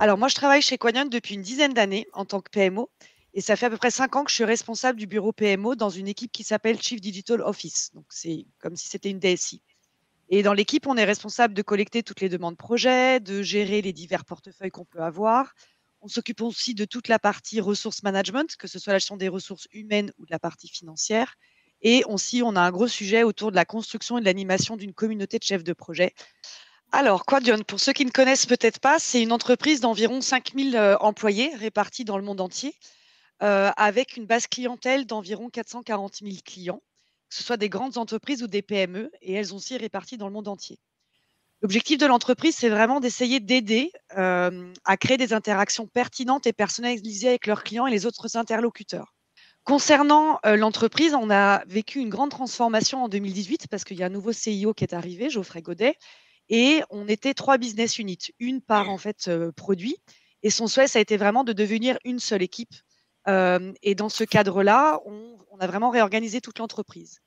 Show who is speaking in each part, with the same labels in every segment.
Speaker 1: Alors moi, je travaille chez Quanion depuis une dizaine d'années en tant que PMO et ça fait à peu près 5 ans que je suis responsable du bureau PMO dans une équipe qui s'appelle Chief Digital Office. Donc c'est comme si c'était une DSI. Et dans l'équipe, on est responsable de collecter toutes les demandes projets, de gérer les divers portefeuilles qu'on peut avoir. On s'occupe aussi de toute la partie ressources management, que ce soit la gestion des ressources humaines ou de la partie financière. Et aussi, on a un gros sujet autour de la construction et de l'animation d'une communauté de chefs de projet. Alors, Quadion, pour ceux qui ne connaissent peut-être pas, c'est une entreprise d'environ 5000 employés répartis dans le monde entier, avec une base clientèle d'environ 440 000 clients, que ce soit des grandes entreprises ou des PME, et elles ont aussi réparties dans le monde entier. L'objectif de l'entreprise, c'est vraiment d'essayer d'aider à créer des interactions pertinentes et personnalisées avec leurs clients et les autres interlocuteurs. Concernant l'entreprise, on a vécu une grande transformation en 2018 parce qu'il y a un nouveau CIO qui est arrivé, Geoffrey Godet, et on était 3 business units, une par en fait produit. Et son souhait, ça a été vraiment de devenir une seule équipe. Et dans ce cadre-là, on a vraiment réorganisé toute l'entreprise.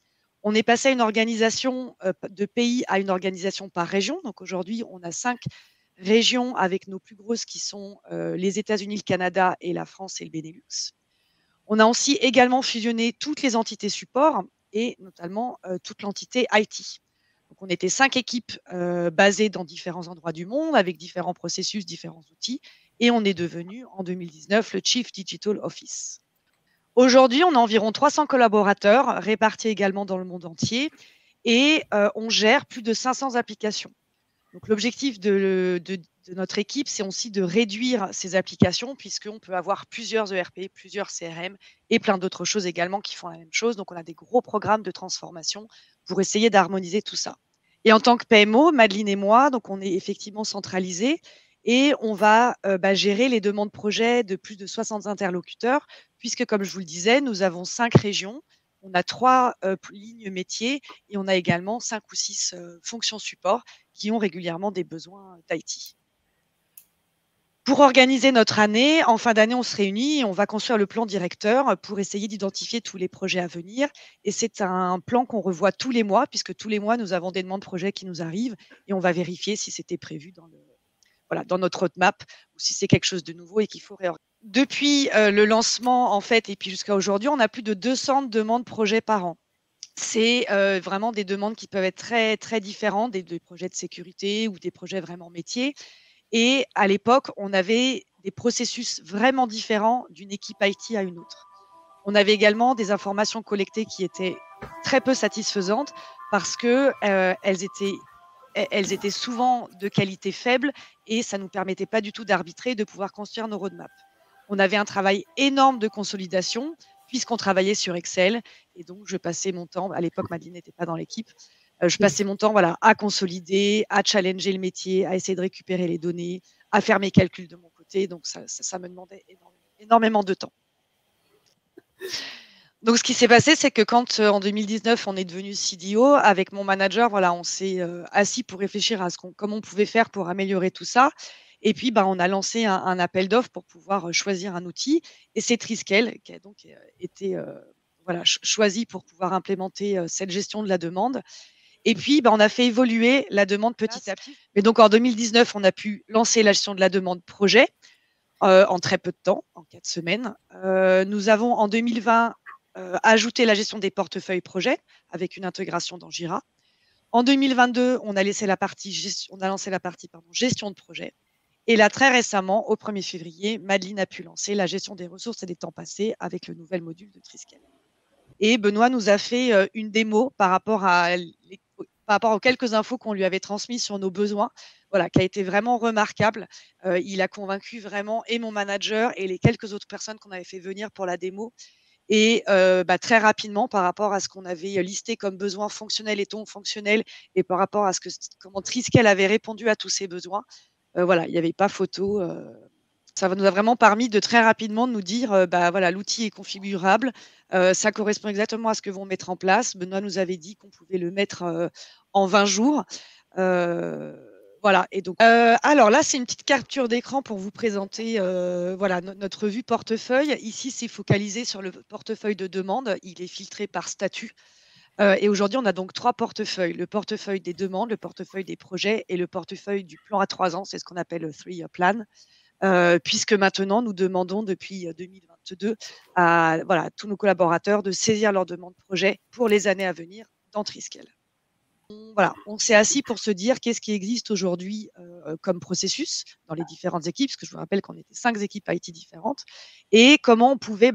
Speaker 1: On est passé à une organisation de pays à une organisation par région. Donc aujourd'hui, on a 5 régions avec nos plus grosses qui sont les États-Unis, le Canada et la France et le Benelux. On a aussi également fusionné toutes les entités support et notamment toute l'entité IT. Donc, on était 5 équipes basées dans différents endroits du monde avec différents processus, différents outils. Et on est devenu en 2019 le Chief Digital Office. Aujourd'hui, on a environ 300 collaborateurs répartis également dans le monde entier et on gère plus de 500 applications. Donc, l'objectif de notre équipe, c'est aussi de réduire ces applications puisqu'on peut avoir plusieurs ERP, plusieurs CRM et plein d'autres choses également qui font la même chose. Donc, on a des gros programmes de transformation pour essayer d'harmoniser tout ça. Et en tant que PMO, Madeleine et moi, donc on est effectivement centralisés et on va gérer les demandes projets de plus de 60 interlocuteurs puisque, comme je vous le disais, nous avons 5 régions, on a 3 lignes métiers et on a également 5 ou 6 fonctions support qui ont régulièrement des besoins d'IT. Pour organiser notre année, en fin d'année, on se réunit et on va construire le plan directeur pour essayer d'identifier tous les projets à venir. Et c'est un plan qu'on revoit tous les mois, puisque tous les mois, nous avons des demandes de projets qui nous arrivent et on va vérifier si c'était prévu dans notre roadmap ou si c'est quelque chose de nouveau et qu'il faut réorganiser. Depuis le lancement, en fait, et puis jusqu'à aujourd'hui, on a plus de 200 demandes de projets par an. C'est vraiment des demandes qui peuvent être très, très différentes, des projets de sécurité ou des projets vraiment métiers. Et à l'époque, on avait des processus vraiment différents d'une équipe IT à une autre. On avait également des informations collectées qui étaient très peu satisfaisantes parce que elles étaient souvent de qualité faible et ça ne nous permettait pas du tout d'arbitrer, de pouvoir construire nos roadmaps. On avait un travail énorme de consolidation puisqu'on travaillait sur Excel et donc je passais mon temps, à l'époque Madeleine n'était pas dans l'équipe, je passais mon temps voilà, à consolider, à challenger le métier, à essayer de récupérer les données, à faire mes calculs de mon côté. Donc, ça me demandait énormément de temps. Donc, ce qui s'est passé, c'est que quand en 2019, on est devenu CDO, avec mon manager, voilà, on s'est assis pour réfléchir à comment on pouvait faire pour améliorer tout ça. Et puis, on a lancé un appel d'offres pour pouvoir choisir un outil. Et c'est Triskel qui a donc été choisi pour pouvoir implémenter cette gestion de la demande. Et puis, on a fait évoluer la demande petit à petit. Mais donc, en 2019, on a pu lancer la gestion de la demande projet en très peu de temps, en 4 semaines. Nous avons, en 2020, ajouté la gestion des portefeuilles projets avec une intégration dans Jira. En 2022, on a lancé la partie gestion de projet. Et là, très récemment, au 1er février, Madeleine a pu lancer la gestion des ressources et des temps passés avec le nouvel module de Triskel. Et Benoît nous a fait une démo par rapport aux quelques infos qu'on lui avait transmises sur nos besoins, voilà, qui a été vraiment remarquable. Il a convaincu vraiment et mon manager et les quelques autres personnes qu'on avait fait venir pour la démo. Et très rapidement, par rapport à ce qu'on avait listé comme besoins fonctionnels et non fonctionnels, et par rapport à comment Triskel avait répondu à tous ces besoins, voilà, il n'y avait pas photo. Ça nous a vraiment permis de très rapidement nous dire, voilà, l'outil est configurable, ça correspond exactement à ce que vont mettre en place. Benoît nous avait dit qu'on pouvait le mettre en 20 jours. Voilà. Et donc, alors là, c'est une petite capture d'écran pour vous présenter voilà, notre vue portefeuille. Ici, c'est focalisé sur le portefeuille de demande. Il est filtré par statut. Et aujourd'hui, on a donc 3 portefeuilles. Le portefeuille des demandes, le portefeuille des projets et le portefeuille du plan à 3 ans. C'est ce qu'on appelle le 3-year plan. puisque maintenant, nous demandons depuis 2022 à tous nos collaborateurs de saisir leurs demandes projet pour les années à venir dans Triskel. On s'est assis pour se dire qu'est-ce qui existe aujourd'hui comme processus dans les différentes équipes, parce que je vous rappelle qu'on était 5 équipes IT différentes, et comment on pouvait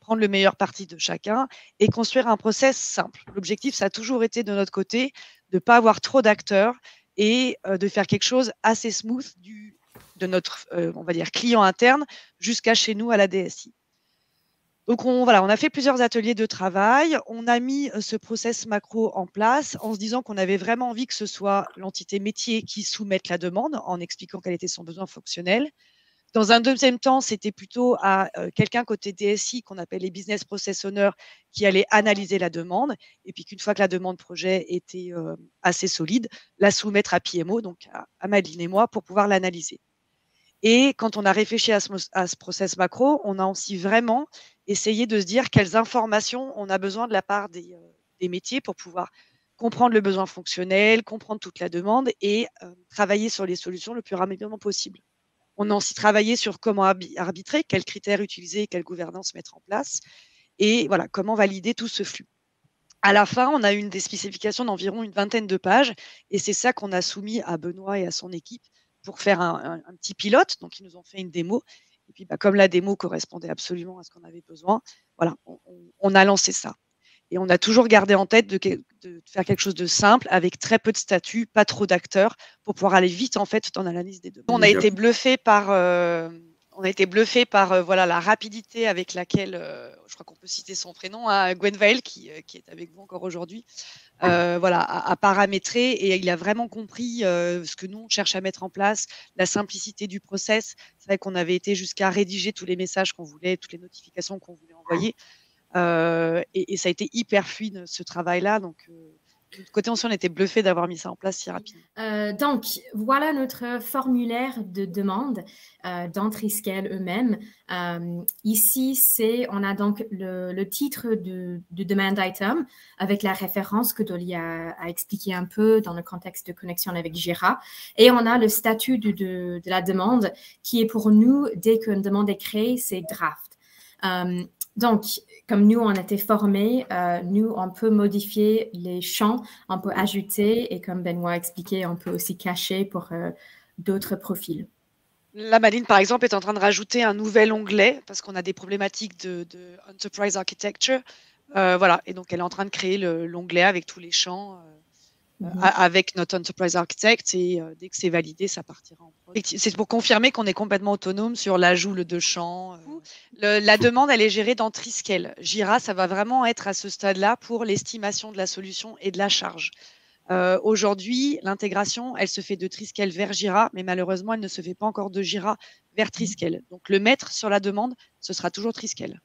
Speaker 1: prendre le meilleur parti de chacun et construire un process simple. L'objectif, ça a toujours été de notre côté de ne pas avoir trop d'acteurs et de faire quelque chose assez smooth de notre on va dire client interne jusqu'à chez nous à la DSI. Donc, on a fait plusieurs ateliers de travail. On a mis ce process macro en place en se disant qu'on avait vraiment envie que ce soit l'entité métier qui soumette la demande en expliquant quel était son besoin fonctionnel. Dans un deuxième temps, c'était plutôt à quelqu'un côté DSI qu'on appelle les business process owners qui allait analyser la demande. Et puis qu'une fois que la demande projet était assez solide, la soumettre à PMO, donc à Madeleine et moi, pour pouvoir l'analyser. Et quand on a réfléchi à ce process macro, on a aussi vraiment essayé de se dire quelles informations on a besoin de la part des métiers pour pouvoir comprendre le besoin fonctionnel, comprendre toute la demande et travailler sur les solutions le plus rapidement possible. On a aussi travaillé sur comment arbitrer, quels critères utiliser, quelle gouvernance mettre en place et comment valider tout ce flux. À la fin, on a eu des spécifications d'environ une 20aine de pages et c'est ça qu'on a soumis à Benoît et à son équipe pour faire un petit pilote. Donc, ils nous ont fait une démo. Et puis, comme la démo correspondait absolument à ce qu'on avait besoin, on a lancé ça. Et on a toujours gardé en tête de faire quelque chose de simple, avec très peu de statuts, pas trop d'acteurs, pour pouvoir aller vite, en fait, dans l'analyse des demandes. On a été bluffé par la rapidité avec laquelle, je crois qu'on peut citer son prénom, Gwenvael, qui est avec vous encore aujourd'hui, à paramétrer, et il a vraiment compris ce que nous on cherche à mettre en place, la simplicité du process. C'est vrai qu'on avait été jusqu'à rédiger tous les messages qu'on voulait, toutes les notifications qu'on voulait envoyer, et ça a été hyper fluide ce travail-là. Donc de notre côté, on était bluffé d'avoir mis ça en place si rapidement.
Speaker 2: Donc, voilà notre formulaire de demande dans Triskel eux-mêmes. Ici, on a donc le titre de demand item avec la référence que Dolly a expliqué un peu dans le contexte de connexion avec Jira. Et on a le statut de la demande qui est pour nous, dès qu'une demande est créée, c'est draft. Donc, comme nous, on a été formés, nous, on peut modifier les champs, on peut ajouter, et comme Benoît a expliqué, on peut aussi cacher pour d'autres profils.
Speaker 1: La Madeleine, par exemple, est en train de rajouter un nouvel onglet parce qu'on a des problématiques de Enterprise Architecture. Et donc, elle est en train de créer l'onglet avec tous les champs avec notre Enterprise Architect, et dès que c'est validé, ça partira en prod. C'est pour confirmer qu'on est complètement autonome sur l'ajout de champs. La demande, elle est gérée dans Triskel. Jira, ça va vraiment être à ce stade-là pour l'estimation de la solution et de la charge. Aujourd'hui, l'intégration, elle se fait de Triskel vers Jira, mais malheureusement, elle ne se fait pas encore de Jira vers Triskel. Donc, le maître sur la demande, ce sera toujours Triskel.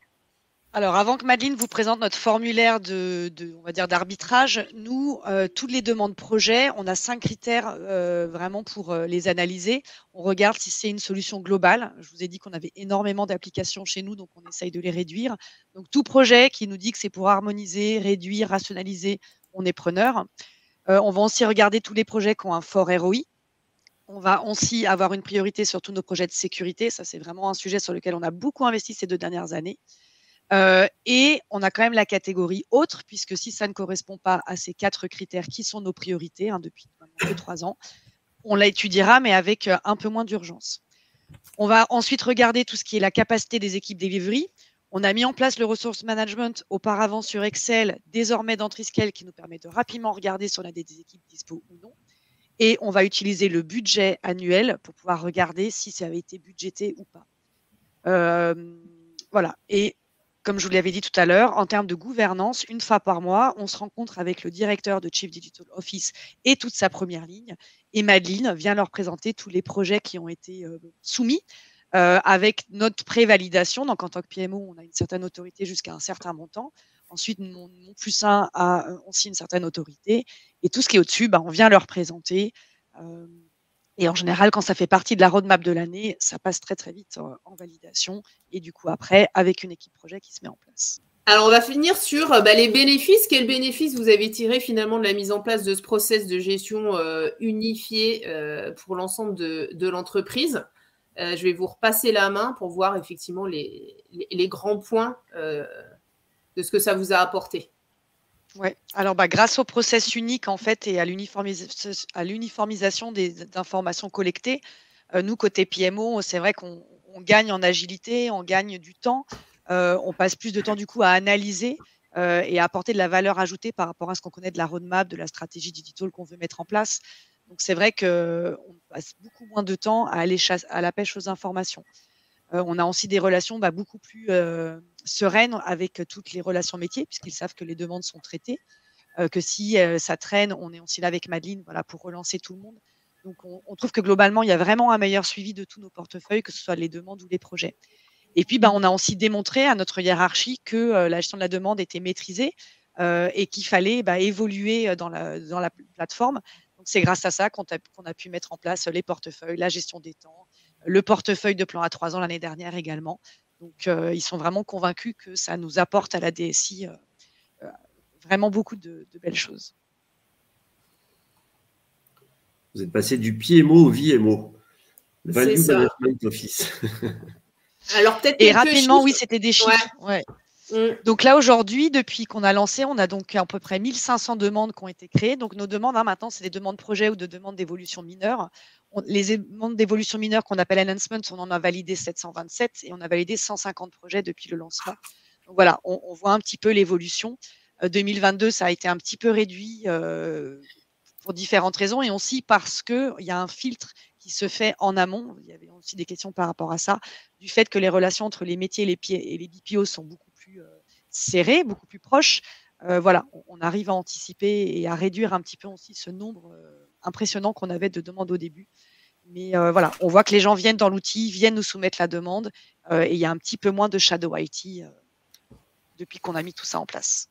Speaker 1: Alors, avant que Madeleine vous présente notre formulaire on va dire d'arbitrage, nous, toutes les demandes projet, on a 5 critères vraiment pour les analyser. On regarde si c'est une solution globale. Je vous ai dit qu'on avait énormément d'applications chez nous, donc on essaye de les réduire. Donc, tout projet qui nous dit que c'est pour harmoniser, réduire, rationaliser, on est preneur. On va aussi regarder tous les projets qui ont un fort ROI. On va aussi avoir une priorité sur tous nos projets de sécurité. Ça, c'est vraiment un sujet sur lequel on a beaucoup investi ces 2 dernières années. Et on a quand même la catégorie autre, puisque si ça ne correspond pas à ces 4 critères qui sont nos priorités depuis maintenant 2-3 ans, on la étudiera, mais avec un peu moins d'urgence. On va ensuite regarder tout ce qui est la capacité des équipes delivery. On a mis en place le resource management auparavant sur Excel, désormais dans Triskel, qui nous permet de rapidement regarder si on a des équipes dispo ou non. Et on va utiliser le budget annuel pour pouvoir regarder si ça avait été budgété ou pas. Et comme je vous l'avais dit tout à l'heure, en termes de gouvernance, une fois par mois, on se rencontre avec le directeur de Chief Digital Office et toute sa première ligne. Et Madeleine vient leur présenter tous les projets qui ont été soumis avec notre prévalidation. Donc, en tant que PMO, on a une certaine autorité jusqu'à un certain montant. Ensuite, mon plus 1 a aussi une certaine autorité. Et tout ce qui est au-dessus, on vient leur présenter. Et en général, quand ça fait partie de la roadmap de l'année, ça passe très, très vite en validation. Et du coup, après, avec une équipe projet qui se met en place.
Speaker 3: Alors, on va finir sur les bénéfices. Quels bénéfices vous avez tiré finalement de la mise en place de ce process de gestion unifié pour l'ensemble de l'entreprise? Je vais vous repasser la main pour voir effectivement les grands points de ce que ça vous a apporté.
Speaker 1: Ouais. Alors, grâce au process unique en fait et à l'uniformisation des informations collectées, nous côté PMO, c'est vrai qu'on gagne en agilité, on gagne du temps, on passe plus de temps du coup à analyser et à apporter de la valeur ajoutée par rapport à ce qu'on connaît de la roadmap, de la stratégie digital qu'on veut mettre en place. Donc c'est vrai qu'on passe beaucoup moins de temps à aller à la pêche aux informations. On a aussi des relations beaucoup plus sereines avec toutes les relations métiers, puisqu'ils savent que les demandes sont traitées, que si ça traîne, on est aussi là avec Madeleine pour relancer tout le monde. Donc, on trouve que globalement, il y a vraiment un meilleur suivi de tous nos portefeuilles, que ce soit les demandes ou les projets. Et puis, on a aussi démontré à notre hiérarchie que la gestion de la demande était maîtrisée et qu'il fallait évoluer dans la plateforme. Donc, c'est grâce à ça qu'on a pu mettre en place les portefeuilles, la gestion des temps, le portefeuille de plan à 3 ans l'année dernière également. Donc, ils sont vraiment convaincus que ça nous apporte à la DSI vraiment beaucoup de belles choses.
Speaker 4: Vous êtes passé du PMO au VMO, Value Management Office.
Speaker 3: Alors, peut-être
Speaker 1: et rapidement, oui, c'était des chiffres. Ouais. Donc là, aujourd'hui, depuis qu'on a lancé, on a donc à peu près 1500 demandes qui ont été créées. Donc nos demandes, maintenant, c'est des demandes projet ou de demandes d'évolution mineure. Les demandes d'évolution mineure qu'on appelle enhancements, on en a validé 727 et on a validé 150 projets depuis le lancement. Donc voilà, on voit un petit peu l'évolution. 2022, ça a été un petit peu réduit pour différentes raisons et aussi parce qu'il y a un filtre qui se fait en amont. Il y avait aussi des questions par rapport à ça, du fait que les relations entre les métiers et les BPO sont beaucoup plus serrées, beaucoup plus proches. Voilà, on arrive à anticiper et à réduire un petit peu aussi ce nombre impressionnant qu'on avait de demandes au début. Mais voilà, on voit que les gens viennent dans l'outil, viennent nous soumettre la demande et il y a un petit peu moins de shadow IT depuis qu'on a mis tout ça en place.